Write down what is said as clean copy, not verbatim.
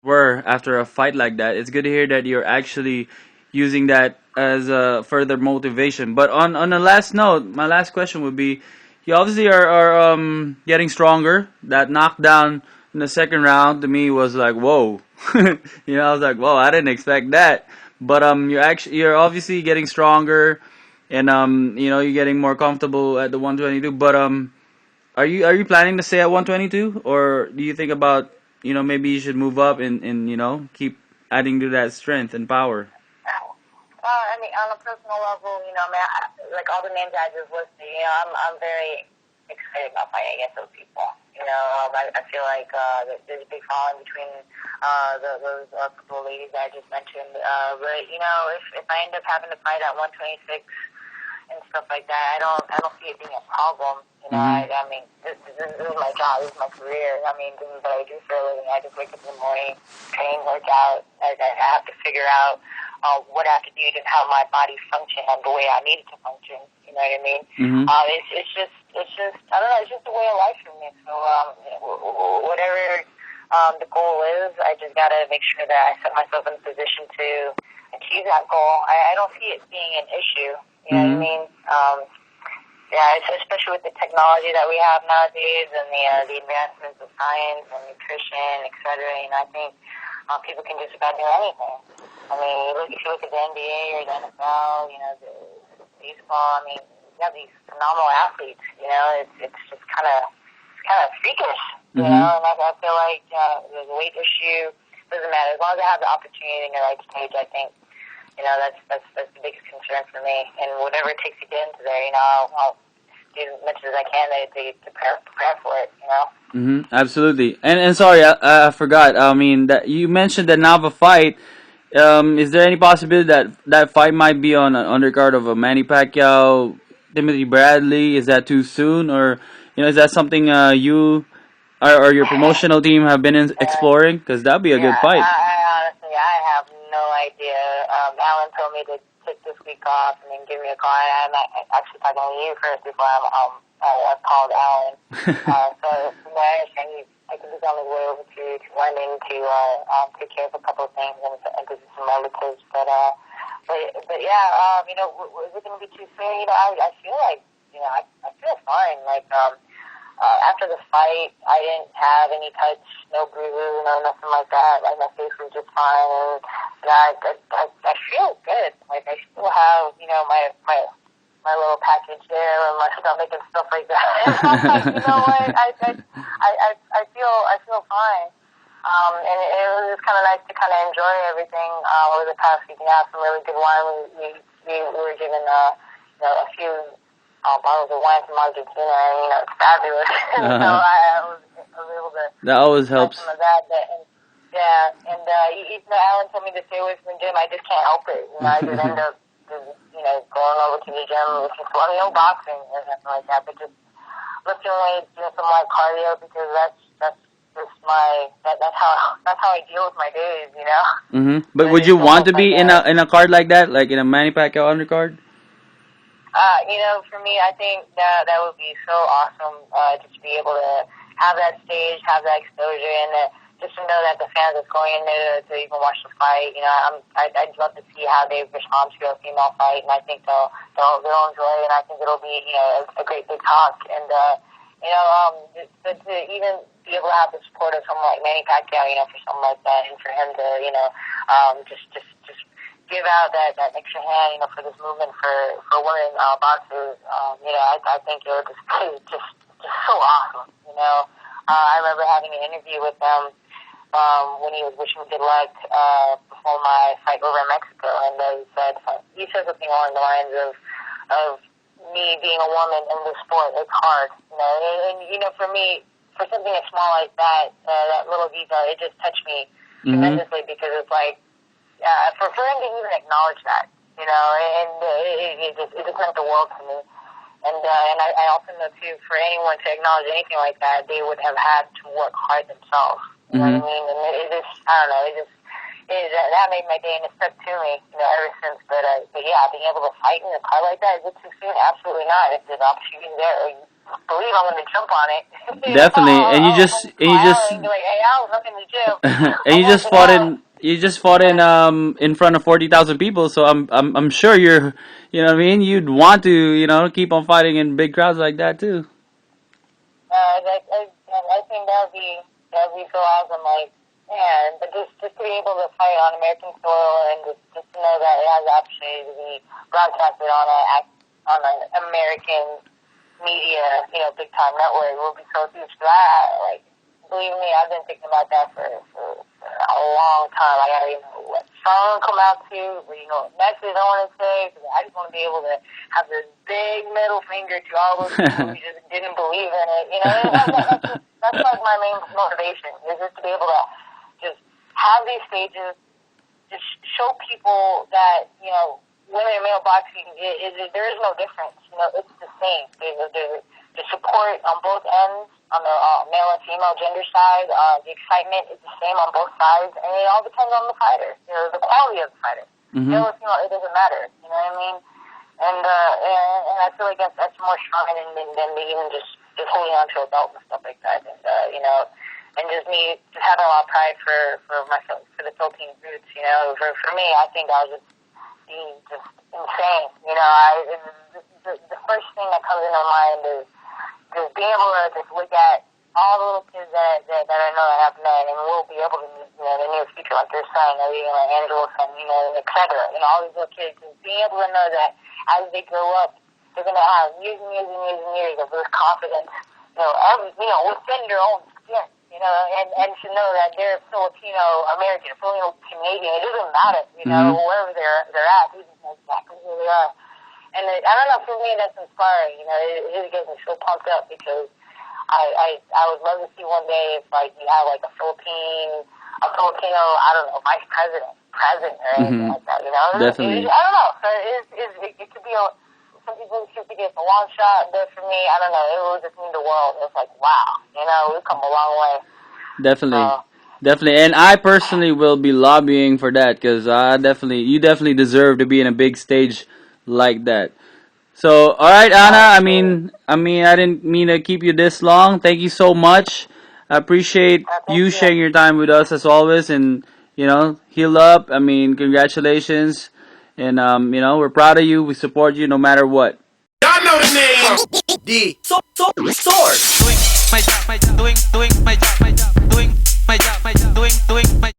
were after a fight like that. It's good to hear that you're actually using that as a further motivation. But on the last note, my last question would be, you obviously are getting stronger. That knockdown in the second round to me was like, whoa. I was like, whoa, I didn't expect that. But you're obviously getting stronger, and you're getting more comfortable at the 122. But are you planning to stay at 122, or do you think about maybe you should move up and keep adding to that strength and power? I mean, on a personal level, like all the names I just listed, I'm very excited about fighting against those people. I feel like there's a big following between those couple of ladies that I just mentioned. But if I end up having to fight at 126 and stuff like that, I don't see it being a problem. I mean, this is my job, this is my career. I mean, this is what I do for a living. I just wake up in the morning, train, work out. I have to figure out what I have to do to help my body function and the way I need it to function. You know what I mean? Mm-hmm. It's just I don't know. It's just a way of life for me. So whatever the goal is, I just gotta make sure that I set myself in a position to achieve that goal. I don't see it being an issue. You know what I mean? Yeah, especially with the technology that we have nowadays and the advancements of science and nutrition, et cetera. I think people can just about do anything. I mean, if you look at the NBA or the NFL, the baseball. I mean, you have these phenomenal athletes. It's just kind of freakish. And I feel like the weight issue doesn't matter as long as I have the opportunity in the right stage. I think. That's the biggest concern for me. And whatever it takes to get into there, I'll do as much as I can to prepare for it, Absolutely. And sorry, I forgot. I mean, that you mentioned the Nava fight. Is there any possibility that fight might be on an undercard of a Manny Pacquiao, Timothy Bradley? Is that too soon, or is that something you or your promotional team have been exploring? Because that'd be a good fight. I honestly, I have no idea. Alan told me to take this week off and then give me a call. I'm actually talking to you first before I called Alan. So from what I understand, I think he's on his way over to London to take care of a couple of things and visit some relatives. But yeah, is it going to be too soon? I feel like, I feel fine. Like, after the fight, I didn't have any touch, no bruises, no nothing like that. Like, my face was just fine, and I feel good. Like, I still have, my little package there and my stomach and stuff like that. Like, you know what? I feel fine. And it was just kind of nice to kind of enjoy everything over the past week and have some really good wine. We were given a few bottles of wine from Argentina, and it's fabulous. So I was able to. That always helps. Some of that, and even though Alan told me to stay away from the gym, I just can't help it. I just end up, going over to the gym, looking for no boxing or nothing like that, but just lifting weights, doing some light cardio because that's how I deal with my days. But would you want to be in a card like that, like in a Manny Pacquiao undercard? For me, I think that would be so awesome, just to be able to have that stage, have that exposure, and just to know that the fans that's going in there to even watch the fight, I'd love to see how they respond to a female fight, and I think they'll enjoy it, and I think it'll be, a great big talk, and, but to even be able to have the support of someone like Manny Pacquiao, for something like that, and for him to, just give out that extra hand, for this movement for women boxers. I think it would just so awesome. I remember having an interview with him when he was wishing me good luck before my fight over in Mexico, and he said something along the lines of me being a woman in this sport. It's hard, and for me, for something as small like that, that little detail, it just touched me tremendously because it's like. For him to even acknowledge that, and it just meant the world to me. And I also know too, for anyone to acknowledge anything like that, they would have had to work hard themselves. You know what I mean? And it just, I don't know, that made my day, and it stuck to me, ever since. But yeah, being able to fight in a car like that, is it too soon? Absolutely not. If there's opportunity there, believe I'm going to jump on it. Definitely, and you just and you Smile just and be like, hey, I was up in the gym. and I'm working out. you just fought in front of 40,000 people. So I'm sure you know what I mean. You'd want to keep on fighting in big crowds like that too. I think that would be so awesome. Like, man, but just to be able to fight on American soil and just to know that it has the opportunity to be broadcasted on an American media, big time network will be so huge. So like, believe me, I've been thinking about that for a long time. I gotta know what song come out to, what message I want to say, because I just want to be able to have this big middle finger to all those people who just didn't believe in it. That's like my main motivation, is just to be able to just have these stages, just show people that, women and male boxing, there is no difference. It's the same. The support on both ends, on the male and female gender side, the excitement is the same on both sides, and it all depends on the fighter. The quality of the fighter. Mm-hmm. Male or female, it doesn't matter. You know what I mean? And I feel like that's more strong than even just holding on to a belt and stuff like that. And and just me just having a lot of pride for myself, for the Philippine roots. For me, I think I was just being just insane. The first thing that comes into my mind is just being able to just look at all the little kids that I know that have met and will be able to meet in the near future, like your son, or like Angela's son, et cetera. All these little kids, just being able to know that as they grow up, they're going to have years and years and years and years of this confidence, within their own skin. And to know that they're Filipino American, Filipino Canadian, it doesn't matter, wherever they're at, they just know exactly who they are. And I don't know, for me, that's inspiring. It just gets me so pumped up, because I would love to see one day if you have a Filipino, I don't know, vice president, or anything like that. Definitely. I don't know. So it could be some people should think it's a long shot, but for me, I don't know. It will just mean the world. It's like, wow, we've come a long way. Definitely. Definitely, and I personally will be lobbying for that, because you definitely deserve to be in a big stage like that. So, all right, Anna. I didn't mean to keep you this long. Thank you so much. I appreciate you sharing your time with us as always, and heal up. Congratulations, and we're proud of you. We support you no matter what. Y'all know the name. dSource. Doing my job, doing my job, doing my job, doing my job, doing my job.